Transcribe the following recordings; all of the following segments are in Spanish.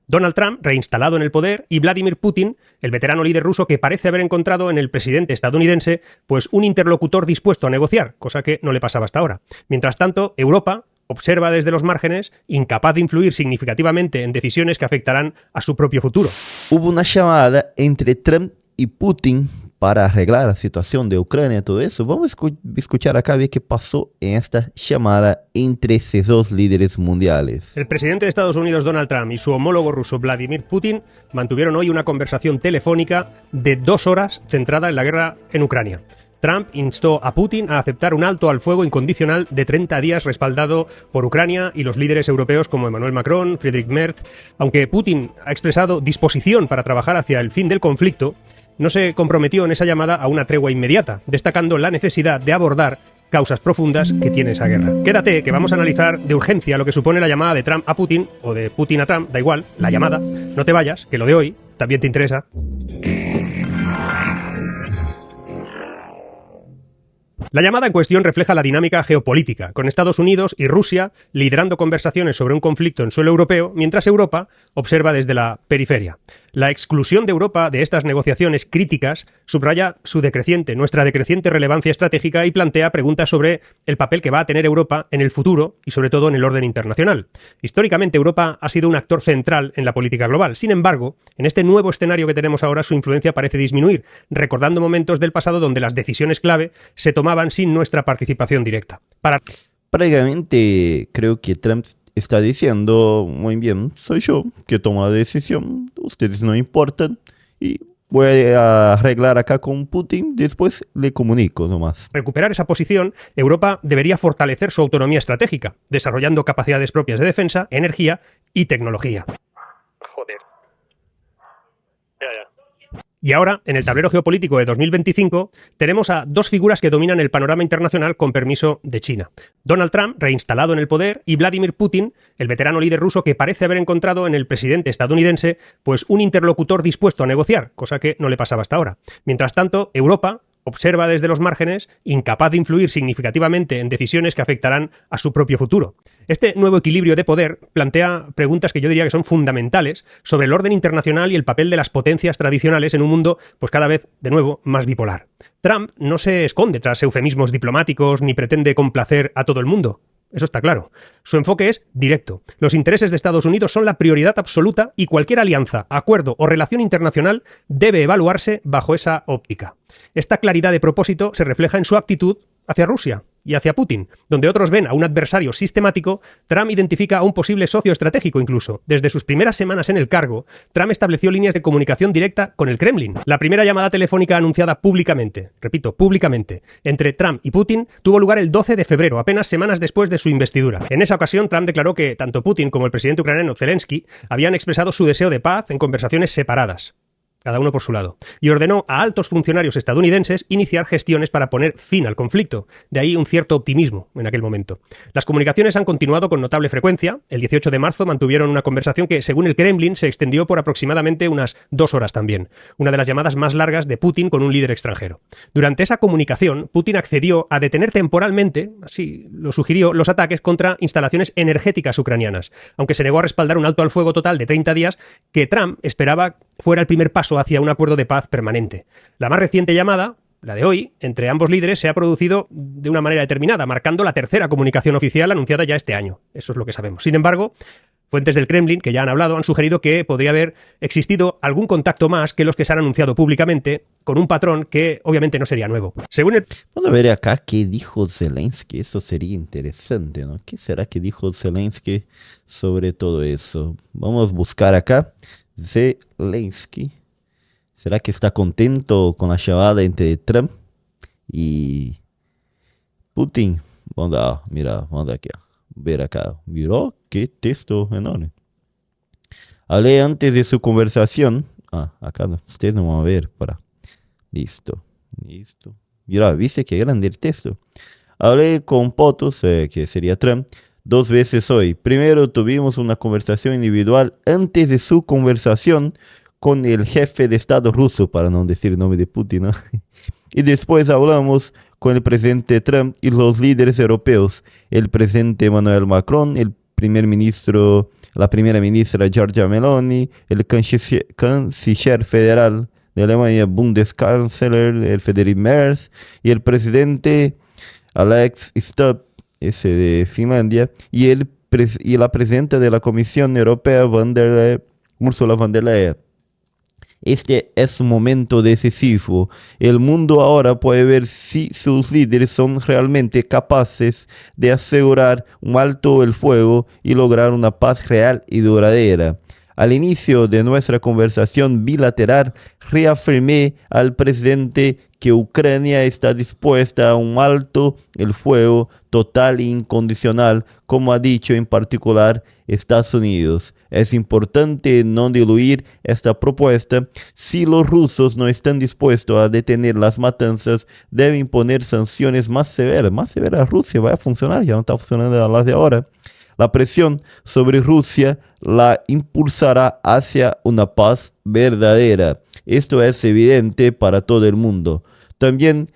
Donald Trump, reinstalado en el poder, y Vladimir Putin, el veterano líder ruso que parece haber encontrado en el presidente estadounidense pues un interlocutor dispuesto a negociar, cosa que no le pasaba hasta ahora. Mientras tanto, Europa observa desde los márgenes, incapaz de influir significativamente en decisiones que afectarán a su propio futuro. Hubo una llamada entre Trump y Putin para arreglar la situación de Ucrania y todo eso. Vamos a escuchar acá ver qué pasó en esta llamada entre esos dos líderes mundiales. El presidente de Estados Unidos, Donald Trump, y su homólogo ruso, Vladimir Putin, mantuvieron hoy una conversación telefónica de 2 horas centrada en la guerra en Ucrania. Trump instó a Putin a aceptar un alto al fuego incondicional de 30 días respaldado por Ucrania y los líderes europeos como Emmanuel Macron, Friedrich Merz. Aunque Putin ha expresado disposición para trabajar hacia el fin del conflicto, no se comprometió en esa llamada a una tregua inmediata, destacando la necesidad de abordar causas profundas que tiene esa guerra. Quédate, que vamos a analizar de urgencia lo que supone la llamada de Trump a Putin, o de Putin a Trump, da igual, la llamada. No te vayas, que lo de hoy también te interesa. La llamada en cuestión refleja la dinámica geopolítica, con Estados Unidos y Rusia liderando conversaciones sobre un conflicto en suelo europeo, mientras Europa observa desde la periferia. La exclusión de Europa de estas negociaciones críticas subraya nuestra decreciente relevancia estratégica y plantea preguntas sobre el papel que va a tener Europa en el futuro y sobre todo en el orden internacional. Históricamente Europa ha sido un actor central en la política global. Sin embargo, en este nuevo escenario que tenemos ahora su influencia parece disminuir, recordando momentos del pasado donde las decisiones clave se tomaban sin nuestra participación directa. Prácticamente creo que Trump está diciendo, muy bien, soy yo que tomo la decisión, ustedes no importan y voy a arreglar acá con Putin, después le comunico nomás. Recuperar esa posición, Europa debería fortalecer su autonomía estratégica, desarrollando capacidades propias de defensa, energía y tecnología. Joder. Ya. Y ahora, en el tablero geopolítico de 2025, tenemos a dos figuras que dominan el panorama internacional con permiso de China. Donald Trump, reinstalado en el poder, y Vladimir Putin, el veterano líder ruso que parece haber encontrado en el presidente estadounidense pues un interlocutor dispuesto a negociar, cosa que no le pasaba hasta ahora. Mientras tanto, Europa observa desde los márgenes, incapaz de influir significativamente en decisiones que afectarán a su propio futuro. Este nuevo equilibrio de poder plantea preguntas que yo diría que son fundamentales sobre el orden internacional y el papel de las potencias tradicionales en un mundo pues cada vez, de nuevo, más bipolar. Trump no se esconde tras eufemismos diplomáticos ni pretende complacer a todo el mundo. Eso está claro. Su enfoque es directo. Los intereses de Estados Unidos son la prioridad absoluta y cualquier alianza, acuerdo o relación internacional debe evaluarse bajo esa óptica. Esta claridad de propósito se refleja en su actitud hacia Rusia y hacia Putin. Donde otros ven a un adversario sistemático, Trump identifica a un posible socio estratégico incluso. Desde sus primeras semanas en el cargo, Trump estableció líneas de comunicación directa con el Kremlin. La primera llamada telefónica anunciada públicamente, repito, públicamente, entre Trump y Putin tuvo lugar el 12 de febrero, apenas semanas después de su investidura. En esa ocasión, Trump declaró que tanto Putin como el presidente ucraniano Zelensky habían expresado su deseo de paz en conversaciones separadas, cada uno por su lado, y ordenó a altos funcionarios estadounidenses iniciar gestiones para poner fin al conflicto. De ahí un cierto optimismo en aquel momento. Las comunicaciones han continuado con notable frecuencia. El 18 de marzo mantuvieron una conversación que, según el Kremlin, se extendió por aproximadamente unas 2 horas también, una de las llamadas más largas de Putin con un líder extranjero. Durante esa comunicación, Putin accedió a detener temporalmente, así lo sugirió, los ataques contra instalaciones energéticas ucranianas, aunque se negó a respaldar un alto al fuego total de 30 días que Trump esperaba fuera el primer paso hacia un acuerdo de paz permanente. La más reciente llamada, la de hoy, entre ambos líderes se ha producido de una manera determinada, marcando la tercera comunicación oficial anunciada ya este año. Eso es lo que sabemos. Sin embargo, fuentes del Kremlin, que ya han hablado, han sugerido que podría haber existido algún contacto más que los que se han anunciado públicamente, con un patrón que obviamente no sería nuevo. Según el... Vamos a ver acá qué dijo Zelensky. Eso sería interesante, ¿no? ¿Qué será que dijo Zelensky sobre todo eso? Vamos a buscar acá. Zelensky. ¿Será que está contento con la llamada entre Trump y Putin? Vamos a ver acá. Miró qué texto enorme. Hablé antes de su conversación. Acá ustedes no van a ver. Listo. Mira, ¿viste qué grande el texto? Hablé con Potos, que sería Trump, 2 veces hoy. Primero tuvimos una conversación individual antes de su conversación con el jefe de Estado ruso, para no decir el nombre de Putin, ¿no? Y después hablamos con el presidente Trump y los líderes europeos, el presidente Emmanuel Macron, el primer ministro la primera ministra Giorgia Meloni, el canciller federal de Alemania, Bundeskanzler, el Friedrich Merz, y el presidente Alex Stubb, ese de Finlandia, y la presidenta de la Comisión Europea, Ursula von der Leyen. Este es un momento decisivo. El mundo ahora puede ver si sus líderes son realmente capaces de asegurar un alto el fuego y lograr una paz real y duradera. Al inicio de nuestra conversación bilateral, reafirmé al presidente que Ucrania está dispuesta a un alto el fuego total e incondicional, como ha dicho en particular Estados Unidos. Es importante no diluir esta propuesta. Si los rusos no están dispuestos a detener las matanzas, deben poner sanciones más severas. Más severas a Rusia, va a funcionar, ya no está funcionando a las de ahora. La presión sobre Rusia la impulsará hacia una paz verdadera. Esto es evidente para todo el mundo. También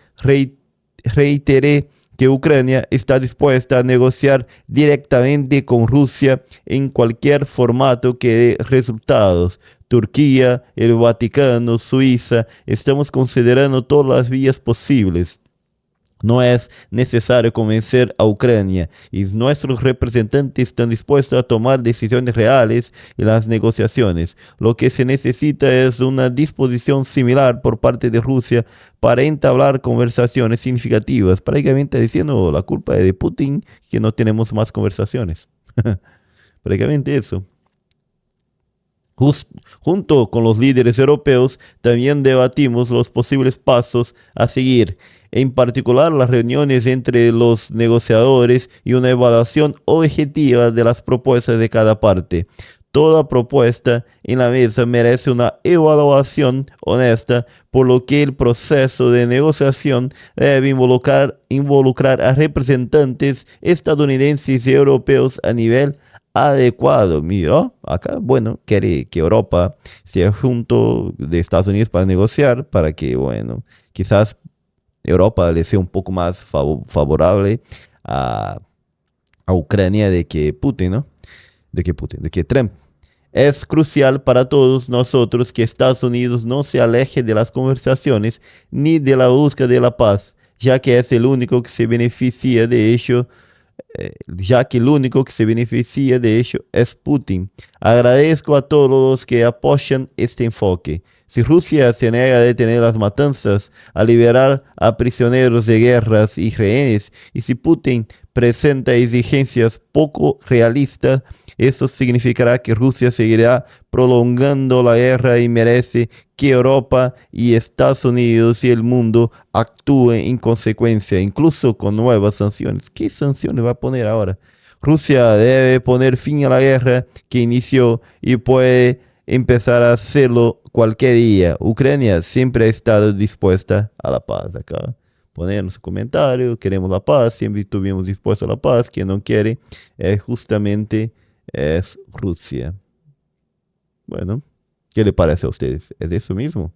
reiteré que Ucrania está dispuesta a negociar directamente con Rusia en cualquier formato que dé resultados. Turquía, el Vaticano, Suiza, estamos considerando todas las vías posibles. No es necesario convencer a Ucrania y nuestros representantes están dispuestos a tomar decisiones reales en las negociaciones. Lo que se necesita es una disposición similar por parte de Rusia para entablar conversaciones significativas. Prácticamente diciendo la culpa es de Putin que no tenemos más conversaciones. Prácticamente eso. Junto con los líderes europeos también debatimos los posibles pasos a seguir, en particular las reuniones entre los negociadores y una evaluación objetiva de las propuestas de cada parte. Toda propuesta en la mesa merece una evaluación honesta, por lo que el proceso de negociación debe involucrar a representantes estadounidenses y europeos a nivel adecuado. Mira, acá, bueno, quiere que Europa sea junto de Estados Unidos para negociar, para que, bueno, quizás Europa le sea un poco más favorable a Ucrania de que Putin, ¿no? De que Trump. Es crucial para todos nosotros que Estados Unidos no se aleje de las conversaciones ni de la búsqueda de la paz, ya que es el único que se beneficia de ello. Es Putin. Agradezco a todos los que apoyan este enfoque. Si Rusia se niega a detener las matanzas, a liberar a prisioneros de guerras y rehenes, y si Putin presenta exigencias poco realistas, eso significará que Rusia seguirá prolongando la guerra y merece que Europa y Estados Unidos y el mundo actúen en consecuencia, incluso con nuevas sanciones. ¿Qué sanciones va a poner ahora? Rusia debe poner fin a la guerra que inició y puede empezar a hacerlo cualquier día. Ucrania siempre ha estado dispuesta a la paz. Acá poner en su comentario, queremos la paz, siempre estuvimos dispuestos a la paz. Quien no quiere justamente es Rusia. Bueno, ¿qué le parece a ustedes? ¿Es eso mismo?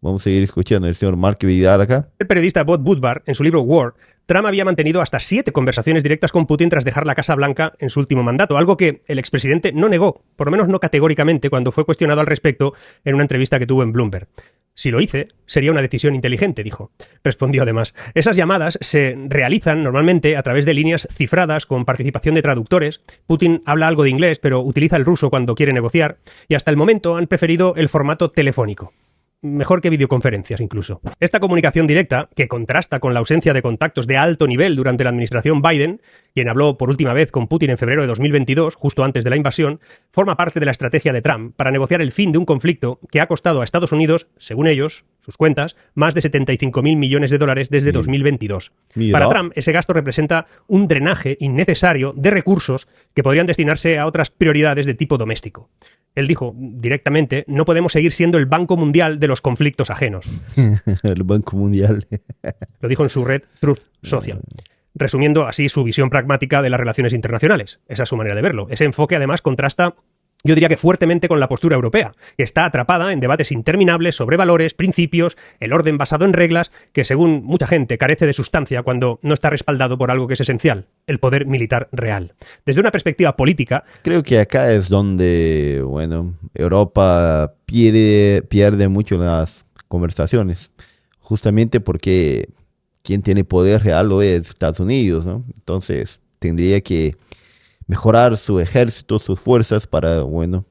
Vamos a seguir escuchando al señor Mark Vidal acá. El periodista Bob Woodward, en su libro War, Trump había mantenido hasta 7 conversaciones directas con Putin tras dejar la Casa Blanca en su último mandato, algo que el expresidente no negó, por lo menos no categóricamente, cuando fue cuestionado al respecto en una entrevista que tuvo en Bloomberg. Si lo hice, sería una decisión inteligente, dijo. Respondió además. Esas llamadas se realizan normalmente a través de líneas cifradas con participación de traductores. Putin habla algo de inglés, pero utiliza el ruso cuando quiere negociar, y hasta el momento han preferido el formato telefónico. Mejor que videoconferencias incluso. Esta comunicación directa, que contrasta con la ausencia de contactos de alto nivel durante la administración Biden, quien habló por última vez con Putin en febrero de 2022, justo antes de la invasión, forma parte de la estrategia de Trump para negociar el fin de un conflicto que ha costado a Estados Unidos, según ellos, sus cuentas, más de 75.000 millones de dólares desde 2022. Para Trump, ese gasto representa un drenaje innecesario de recursos que podrían destinarse a otras prioridades de tipo doméstico. Él dijo directamente, no podemos seguir siendo el Banco Mundial de los conflictos ajenos. El Banco Mundial. Lo dijo en su red Truth Social, resumiendo así su visión pragmática de las relaciones internacionales. Esa es su manera de verlo. Ese enfoque además contrasta Yo diría que fuertemente con la postura europea, que está atrapada en debates interminables sobre valores, principios, el orden basado en reglas, que según mucha gente carece de sustancia cuando no está respaldado por algo que es esencial, el poder militar real. Desde una perspectiva política... Creo que acá es donde, bueno, Europa pierde mucho las conversaciones, justamente porque quien tiene poder real lo es Estados Unidos, ¿no? Entonces tendría que mejorar su ejército, sus fuerzas para, bueno,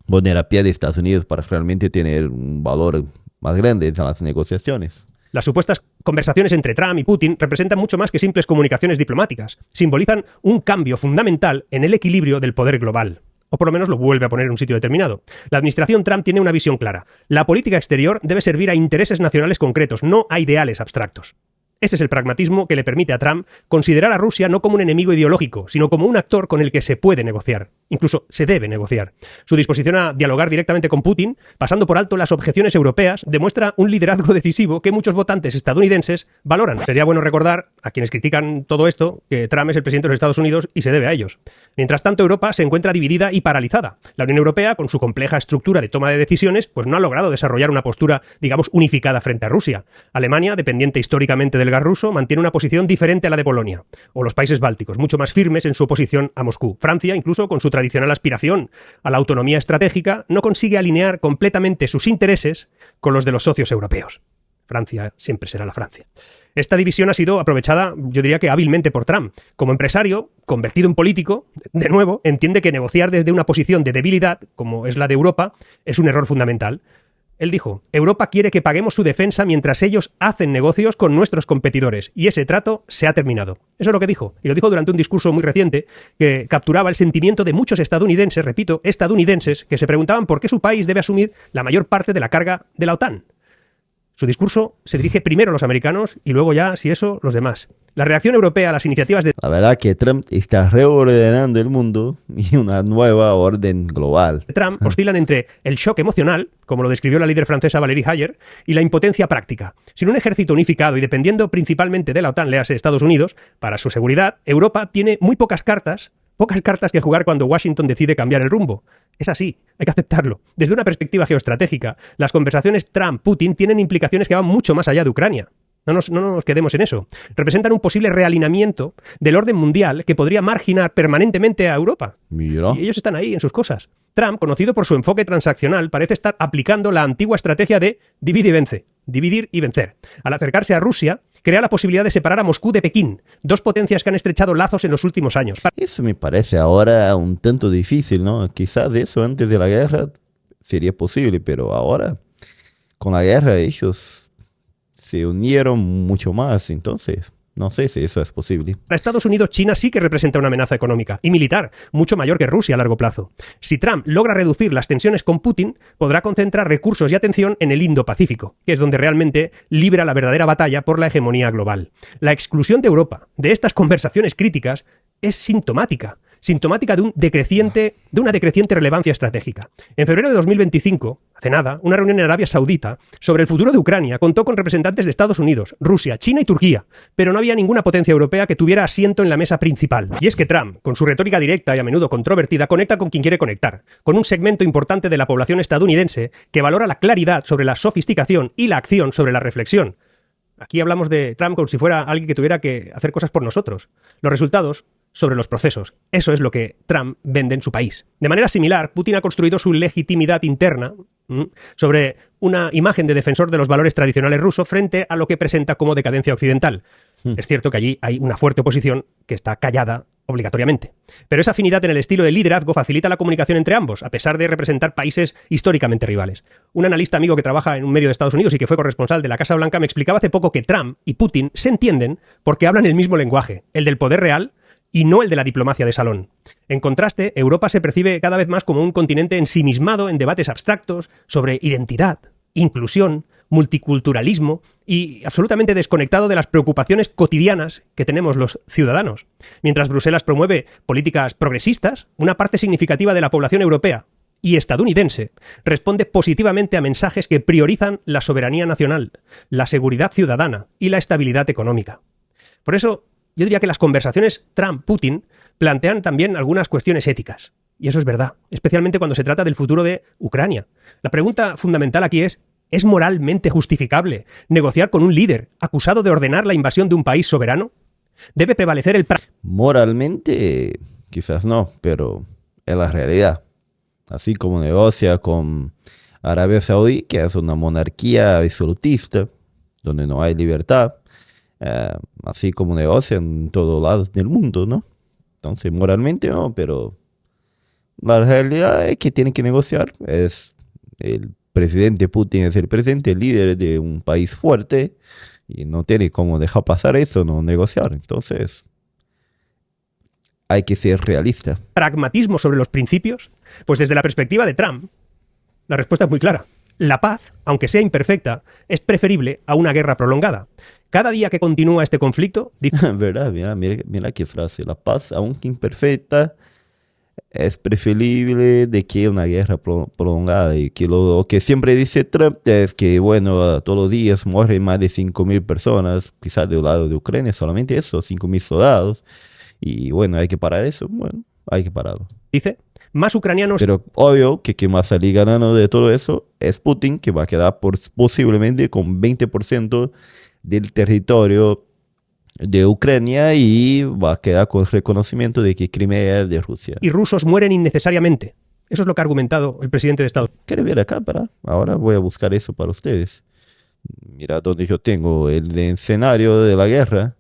poner a pie de Estados Unidos para realmente tener un valor más grande en las negociaciones. Las supuestas conversaciones entre Trump y Putin representan mucho más que simples comunicaciones diplomáticas. Simbolizan un cambio fundamental en el equilibrio del poder global. O por lo menos lo vuelve a poner en un sitio determinado. La administración Trump tiene una visión clara. La política exterior debe servir a intereses nacionales concretos, no a ideales abstractos. Ese es el pragmatismo que le permite a Trump considerar a Rusia no como un enemigo ideológico, sino como un actor con el que se puede negociar. Incluso se debe negociar. Su disposición a dialogar directamente con Putin, pasando por alto las objeciones europeas, demuestra un liderazgo decisivo que muchos votantes estadounidenses valoran. Sería bueno recordar a quienes critican todo esto que Trump es el presidente de los Estados Unidos y se debe a ellos. Mientras tanto, Europa se encuentra dividida y paralizada. La Unión Europea, con su compleja estructura de toma de decisiones, pues no ha logrado desarrollar una postura, digamos, unificada frente a Rusia. Alemania, dependiente históricamente del gas ruso, mantiene una posición diferente a la de Polonia. O los países bálticos, mucho más firmes en su oposición a Moscú. Francia, incluso con su tradicional aspiración a la autonomía estratégica, no consigue alinear completamente sus intereses con los de los socios europeos. Francia siempre será la Francia. Esta división ha sido aprovechada, yo diría que hábilmente por Trump. Como empresario, convertido en político, de nuevo, entiende que negociar desde una posición de debilidad, como es la de Europa, es un error fundamental. Él dijo, Europa quiere que paguemos su defensa mientras ellos hacen negocios con nuestros competidores, y ese trato se ha terminado. Eso es lo que dijo, y lo dijo durante un discurso muy reciente que capturaba el sentimiento de muchos estadounidenses, repito, estadounidenses, que se preguntaban por qué su país debe asumir la mayor parte de la carga de la OTAN. Su discurso se dirige primero a los americanos y luego ya, si eso, los demás. La reacción europea a las iniciativas de La verdad que Trump está reordenando el mundo y una nueva orden global. Trump oscilan entre el shock emocional, como lo describió la líder francesa Valérie Hayer, y la impotencia práctica. Sin un ejército unificado y dependiendo principalmente de la OTAN, léase Estados Unidos, para su seguridad, Europa tiene muy pocas cartas que jugar cuando Washington decide cambiar el rumbo. Es así, hay que aceptarlo. Desde una perspectiva geoestratégica, las conversaciones Trump-Putin tienen implicaciones que van mucho más allá de Ucrania. No nos quedemos en eso. Representan un posible realineamiento del orden mundial que podría marginar permanentemente a Europa. Mira. Y ellos están ahí en sus cosas. Trump, conocido por su enfoque transaccional, parece estar aplicando la antigua estrategia de divide y vence. Dividir y vencer. Al acercarse a Rusia, crea la posibilidad de separar a Moscú de Pekín, dos potencias que han estrechado lazos en los últimos años. Eso me parece ahora un tanto difícil, ¿no? Quizás eso antes de la guerra sería posible, pero ahora, con la guerra, ellos se unieron mucho más, entonces no sé si eso es posible. Para Estados Unidos, China sí que representa una amenaza económica y militar, mucho mayor que Rusia a largo plazo. Si Trump logra reducir las tensiones con Putin, podrá concentrar recursos y atención en el Indo-Pacífico, que es donde realmente libra la verdadera batalla por la hegemonía global. La exclusión de Europa de estas conversaciones críticas es sintomática de una decreciente relevancia estratégica. En febrero de 2025, hace nada, una reunión en Arabia Saudita sobre el futuro de Ucrania contó con representantes de Estados Unidos, Rusia, China y Turquía, pero no había ninguna potencia europea que tuviera asiento en la mesa principal. Y es que Trump, con su retórica directa y a menudo controvertida, conecta con quien quiere conectar, con un segmento importante de la población estadounidense que valora la claridad sobre la sofisticación y la acción sobre la reflexión. Aquí hablamos de Trump como si fuera alguien que tuviera que hacer cosas por nosotros. Los resultados sobre los procesos. Eso es lo que Trump vende en su país. De manera similar, Putin ha construido su legitimidad interna sobre una imagen de defensor de los valores tradicionales rusos frente a lo que presenta como decadencia occidental. Es cierto que allí hay una fuerte oposición que está callada obligatoriamente. Pero esa afinidad en el estilo de liderazgo facilita la comunicación entre ambos, a pesar de representar países históricamente rivales. Un analista amigo que trabaja en un medio de Estados Unidos y que fue corresponsal de la Casa Blanca me explicaba hace poco que Trump y Putin se entienden porque hablan el mismo lenguaje, el del poder real, y no el de la diplomacia de salón. En contraste, Europa se percibe cada vez más como un continente ensimismado en debates abstractos sobre identidad, inclusión, multiculturalismo y absolutamente desconectado de las preocupaciones cotidianas que tenemos los ciudadanos. Mientras Bruselas promueve políticas progresistas, una parte significativa de la población europea y estadounidense responde positivamente a mensajes que priorizan la soberanía nacional, la seguridad ciudadana y la estabilidad económica. Por eso, yo diría que las conversaciones Trump-Putin plantean también algunas cuestiones éticas. Y eso es verdad, especialmente cuando se trata del futuro de Ucrania. La pregunta fundamental aquí ¿es moralmente justificable negociar con un líder acusado de ordenar la invasión de un país soberano? ¿Debe prevalecer el Moralmente, quizás no, pero es la realidad. Así como negocia con Arabia Saudí, que es una monarquía absolutista, donde no hay libertad, así como negocia en todos lados del mundo, ¿no? Entonces, moralmente no, pero la realidad es que tiene que negociar. El presidente Putin es el presidente, el líder de un país fuerte, y no tiene cómo dejar pasar eso, no negociar. Entonces, hay que ser realista. pragmatismo sobre los principios? Pues desde la perspectiva de Trump, la respuesta es muy clara. La paz, aunque sea imperfecta, es preferible a una guerra prolongada. Cada día que continúa este conflicto, dice ¿Verdad? Mira qué frase. La paz, aunque imperfecta, es preferible de que una guerra prolongada. Y que lo que siempre dice Trump es que, bueno, todos los días mueren más de 5.000 personas, quizás del lado de Ucrania, solamente eso, 5.000 soldados. Y bueno, hay que parar eso. Bueno, hay que pararlo. más ucranianos Pero obvio que quien va a salir ganando de todo eso es Putin, que va a quedar posiblemente con 20% del territorio de Ucrania y va a quedar con el reconocimiento de que Crimea es de Rusia. y rusos mueren innecesariamente. Eso es lo que ha argumentado el presidente de Estados Unidos. ¿Quiere ver acá? Ahora voy a buscar eso para ustedes. Mira donde yo tengo el escenario de la guerra,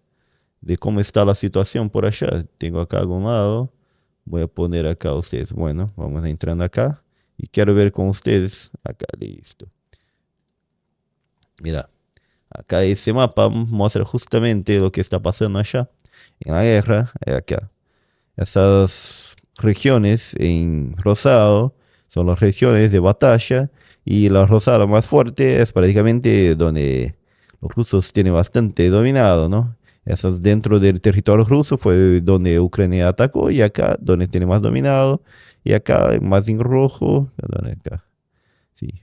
de cómo está la situación por allá. Tengo acá a algún lado. Voy a poner acá a ustedes. Bueno, vamos entrando acá. Y quiero ver con ustedes. Acá, listo. Mira, acá ese mapa muestra justamente lo que está pasando allá. En la guerra, acá. Esas regiones en rosado son las regiones de batalla. Y la rosada más fuerte es prácticamente donde los rusos tienen bastante dominado, ¿no? Esas dentro del territorio ruso fue donde Ucrania atacó y acá donde tiene más dominado. Y acá más en rojo. Acá. Sí.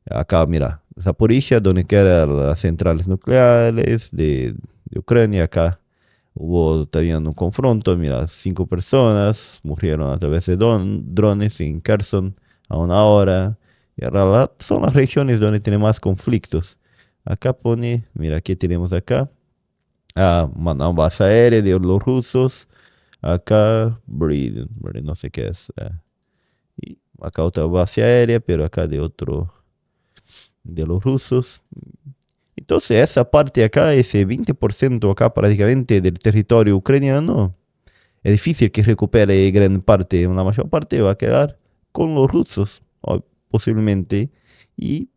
Acá, mira, Zaporizhia, donde quedan las centrales nucleares de Ucrania. Acá hubo también un confronto. Mira, 5 personas murieron a través de drones en Kherson a una hora. Y ahora son las regiones donde tiene más conflictos. Acá pone, mira, aquí tenemos acá. Una base aérea de los rusos. Acá, no sé qué es. Y acá otra base aérea, pero acá de los rusos. Entonces esa parte acá, ese 20% acá prácticamente del territorio ucraniano, es difícil que recupere gran parte. Una mayor parte va a quedar con los rusos, posiblemente. Y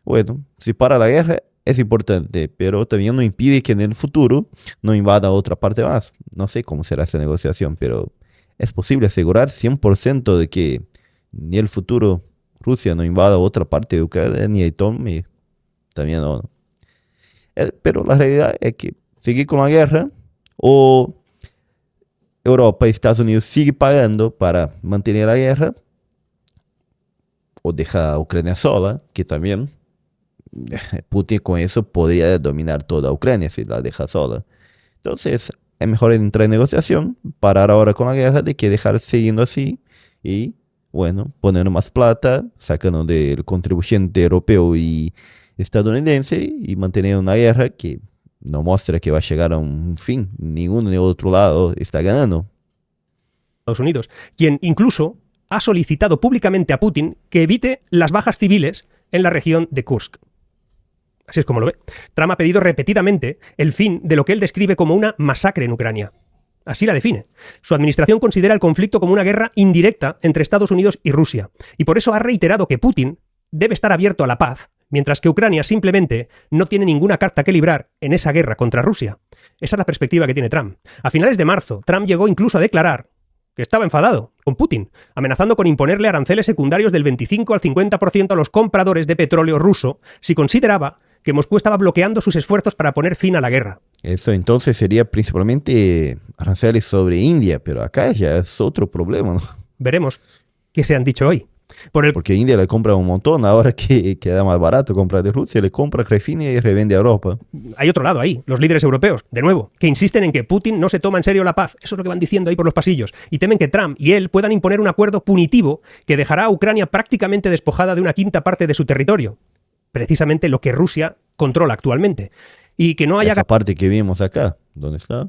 bueno, si para la guerra es importante, pero también no impide que en el futuro no invada otra parte más. No sé cómo será esa negociación, pero es posible asegurar 100% de que ni el futuro Rusia no invada otra parte de Ucrania y tome también no. Pero la realidad es que seguir con la guerra o Europa y Estados Unidos sigue pagando para mantener la guerra o deja a Ucrania sola, que también Putin con eso podría dominar toda Ucrania si la deja sola. Entonces es mejor entrar en negociación, parar ahora con la guerra, de que dejar siguiendo así y bueno, poner más plata, sacando del contribuyente europeo y estadounidense y mantener una guerra que no muestra que va a llegar a un fin. Ninguno ni otro lado está ganando. Estados Unidos, quien incluso ha solicitado públicamente a Putin que evite las bajas civiles en la región de Kursk. Así es como lo ve. Trump ha pedido repetidamente el fin de lo que él describe como una masacre en Ucrania. Así la define. Su administración considera el conflicto como una guerra indirecta entre Estados Unidos y Rusia. Y por eso ha reiterado que Putin debe estar abierto a la paz, mientras que Ucrania simplemente no tiene ninguna carta que librar en esa guerra contra Rusia. Esa es la perspectiva que tiene Trump. A finales de marzo, Trump llegó incluso a declarar que estaba enfadado con Putin, amenazando con imponerle aranceles secundarios del 25 al 50% a los compradores de petróleo ruso si consideraba que Moscú estaba bloqueando sus esfuerzos para poner fin a la guerra. Eso entonces sería principalmente aranceles sobre India, pero acá ya es otro problema, ¿no? Veremos qué se han dicho hoy. Porque India le compra un montón, ahora que queda más barato comprar de Rusia, le compra, refina y revende a Europa. Hay otro lado ahí, los líderes europeos, de nuevo, que insisten en que Putin no se toma en serio la paz. Eso es lo que van diciendo ahí por los pasillos. Y temen que Trump y él puedan imponer un acuerdo punitivo que dejará a Ucrania prácticamente despojada de una quinta parte de su territorio. Precisamente lo que Rusia controla actualmente. Y que no haya... Esa parte que vimos acá, ¿dónde está?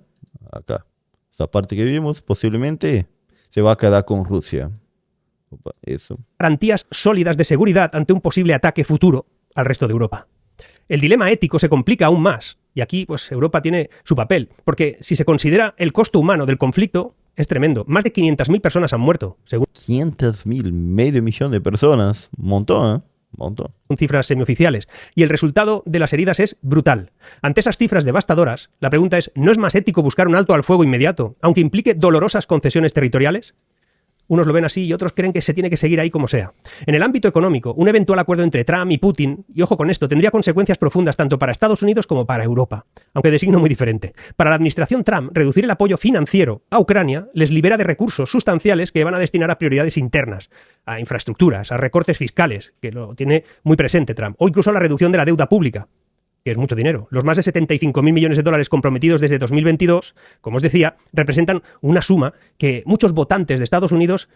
Acá. Esa parte que vimos posiblemente se va a quedar con Rusia. Eso. Garantías sólidas de seguridad ante un posible ataque futuro al resto de Europa. El dilema ético se complica aún más, y aquí pues Europa tiene su papel, porque si se considera el costo humano del conflicto, es tremendo. Más de 500.000 personas han muerto, según 500.000, medio millón de personas, un montón, ¿eh? Un montón. cifras semioficiales, y el resultado de las heridas es brutal. Ante esas cifras devastadoras, la pregunta es, ¿no es más ético buscar un alto al fuego inmediato, aunque implique dolorosas concesiones territoriales? Unos lo ven así y otros creen que se tiene que seguir ahí como sea. En el ámbito económico, un eventual acuerdo entre Trump y Putin, y ojo con esto, tendría consecuencias profundas tanto para Estados Unidos como para Europa, aunque de signo muy diferente. Para la administración Trump, reducir el apoyo financiero a Ucrania les libera de recursos sustanciales que van a destinar a prioridades internas, a infraestructuras, a recortes fiscales, que lo tiene muy presente Trump, o incluso a la reducción de la deuda pública, que es mucho dinero. Los más de 75.000 millones de dólares comprometidos desde 2022, como os decía, representan una suma que muchos votantes de Estados Unidos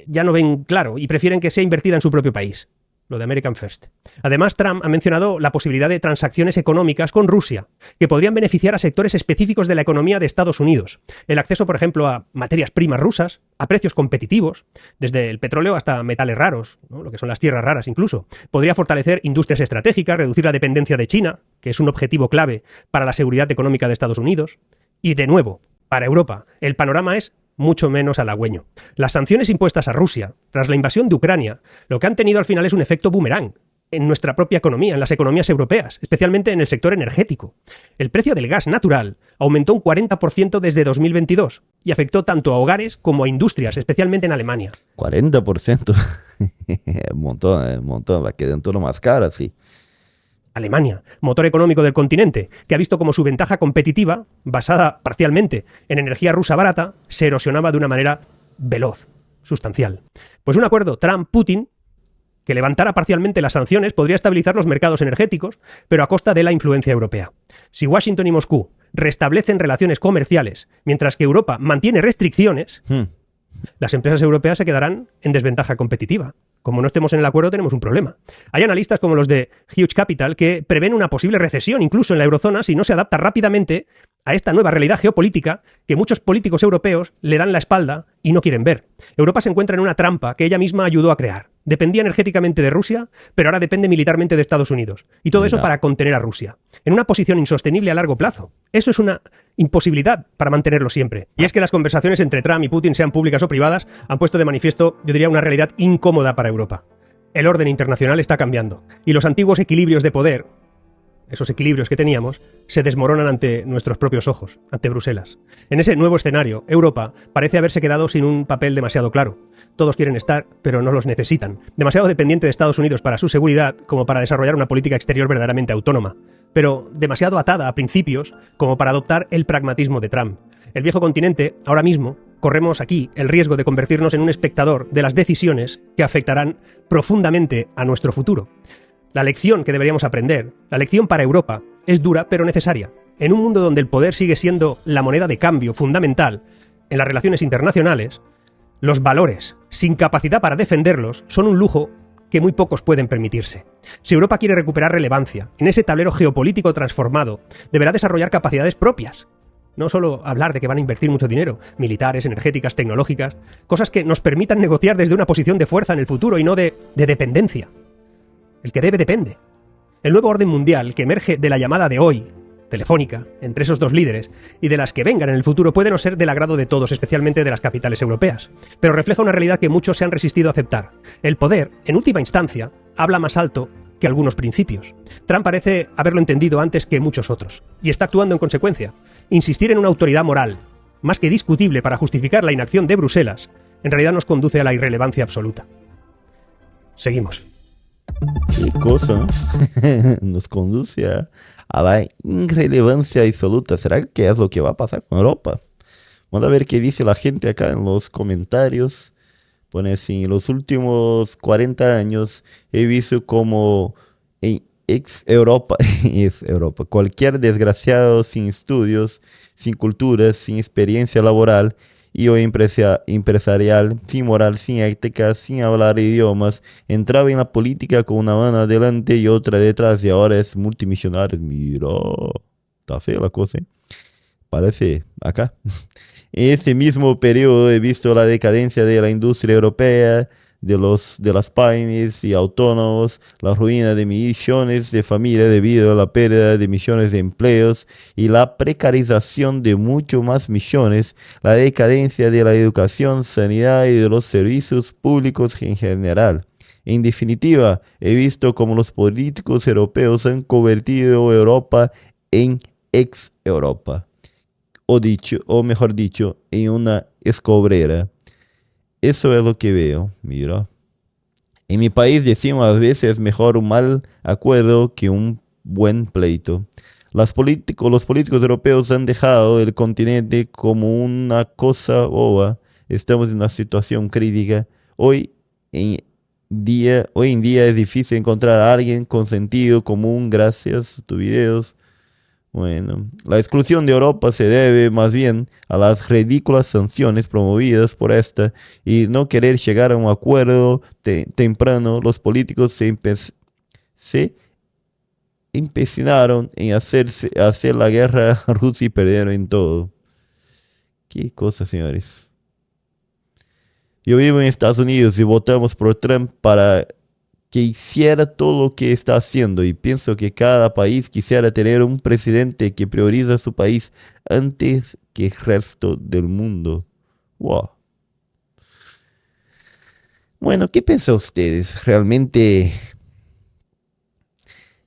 ya no ven claro y prefieren que sea invertida en su propio país. Lo de American First. Además, Trump ha mencionado la posibilidad de transacciones económicas con Rusia, que podrían beneficiar a sectores específicos de la economía de Estados Unidos. El acceso, por ejemplo, a materias primas rusas, a precios competitivos, desde el petróleo hasta metales raros, ¿no? Lo que son las tierras raras incluso. Podría fortalecer industrias estratégicas, reducir la dependencia de China, que es un objetivo clave para la seguridad económica de Estados Unidos. Y de nuevo, para Europa, el panorama es mucho menos halagüeño. Las sanciones impuestas a Rusia tras la invasión de Ucrania, lo que han tenido al final es un efecto boomerang en nuestra propia economía, en las economías europeas, especialmente en el sector energético. El precio del gas natural aumentó un 40% desde 2022 y afectó tanto a hogares como a industrias, especialmente en Alemania. 40%. Un montón. Va a quedar todo lo más caro, así. Alemania, motor económico del continente, que ha visto como su ventaja competitiva, basada parcialmente en energía rusa barata, se erosionaba de una manera veloz, sustancial. Pues un acuerdo Trump-Putin que levantara parcialmente las sanciones podría estabilizar los mercados energéticos, pero a costa de la influencia europea. Si Washington y Moscú restablecen relaciones comerciales, mientras que Europa mantiene restricciones, las empresas europeas se quedarán en desventaja competitiva. Como no estemos en el acuerdo, tenemos un problema. Hay analistas como los de Huge Capital que prevén una posible recesión incluso en la eurozona si no se adapta rápidamente a esta nueva realidad geopolítica que muchos políticos europeos le dan la espalda y no quieren ver. Europa se encuentra en una trampa que ella misma ayudó a crear. Dependía energéticamente de Rusia, pero ahora depende militarmente de Estados Unidos. Y todo eso para contener a Rusia. En una posición insostenible a largo plazo. Eso es una imposibilidad para mantenerlo siempre. Y es que las conversaciones entre Trump y Putin, sean públicas o privadas, han puesto de manifiesto, yo diría, una realidad incómoda para Europa. El orden internacional está cambiando. Y los antiguos equilibrios de poder, esos equilibrios que teníamos, se desmoronan ante nuestros propios ojos, ante Bruselas. En ese nuevo escenario, Europa parece haberse quedado sin un papel demasiado claro. Todos quieren estar, pero no los necesitan. Demasiado dependiente de Estados Unidos para su seguridad como para desarrollar una política exterior verdaderamente autónoma. Pero demasiado atada a principios como para adoptar el pragmatismo de Trump. El viejo continente, ahora mismo, corremos aquí el riesgo de convertirnos en un espectador de las decisiones que afectarán profundamente a nuestro futuro. La lección que deberíamos aprender, la lección para Europa, es dura pero necesaria. En un mundo donde el poder sigue siendo la moneda de cambio fundamental en las relaciones internacionales, los valores, sin capacidad para defenderlos, son un lujo que muy pocos pueden permitirse. Si Europa quiere recuperar relevancia en ese tablero geopolítico transformado, deberá desarrollar capacidades propias. No solo hablar de que van a invertir mucho dinero, militares, energéticas, tecnológicas, cosas que nos permitan negociar desde una posición de fuerza en el futuro y no de dependencia. El que debe depende. El nuevo orden mundial que emerge de la llamada de hoy, telefónica, entre esos dos líderes, y de las que vengan en el futuro puede no ser del agrado de todos, especialmente de las capitales europeas, pero refleja una realidad que muchos se han resistido a aceptar. El poder, en última instancia, habla más alto que algunos principios. Trump parece haberlo entendido antes que muchos otros, y está actuando en consecuencia. Insistir en una autoridad moral, más que discutible para justificar la inacción de Bruselas, en realidad nos conduce a la irrelevancia absoluta. Seguimos. ¿Qué cosa? Nos conduce a la irrelevancia absoluta. ¿Será que es lo que va a pasar con Europa? Vamos a ver qué dice la gente acá en los comentarios. Pone así, en los últimos 40 años he visto como en ex Europa, es Europa, cualquier desgraciado sin estudios, sin cultura, sin experiencia laboral y o empresarial, sin moral, sin ética, sin hablar idiomas, entraba en la política con una mano adelante y otra detrás y ahora es multimillonario. Mira, está fea la cosa, ¿eh? Parece acá. En ese mismo periodo he visto la decadencia de la industria europea, de las pymes y autónomos, la ruina de millones de familias debido a la pérdida de millones de empleos y la precarización de muchos más millones, la decadencia de la educación, sanidad y de los servicios públicos en general. En definitiva, he visto cómo los políticos europeos han convertido Europa en ex-Europa o mejor dicho, en una escobrera. Eso es lo que veo, mira. En mi país decimos a veces mejor un mal acuerdo que un buen pleito. Los políticos europeos han dejado el continente como una cosa boba. Estamos en una situación crítica. Hoy en día es difícil encontrar a alguien con sentido común gracias a tus videos. Bueno, la exclusión de Europa se debe más bien a las ridículas sanciones promovidas por esta y no querer llegar a un acuerdo temprano. Los políticos se empecinaron en hacer la guerra a Rusia y perdieron en todo. Qué cosa, señores. Yo vivo en Estados Unidos y votamos por Trump para que hiciera todo lo que está haciendo y pienso que cada país quisiera tener un presidente que prioriza a su país antes que el resto del mundo. Wow. Bueno, ¿qué piensan ustedes? ¿Realmente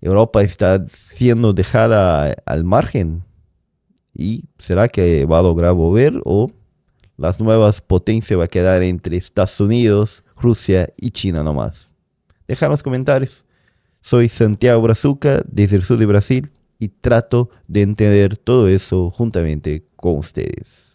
Europa está siendo dejada al margen? ¿Y será que va a lograr volver o las nuevas potencias va a quedar entre Estados Unidos, Rusia y China nomás? Deja en los comentarios. Soy Santiago Brazuca desde el sur de Brasil y trato de entender todo eso juntamente con ustedes.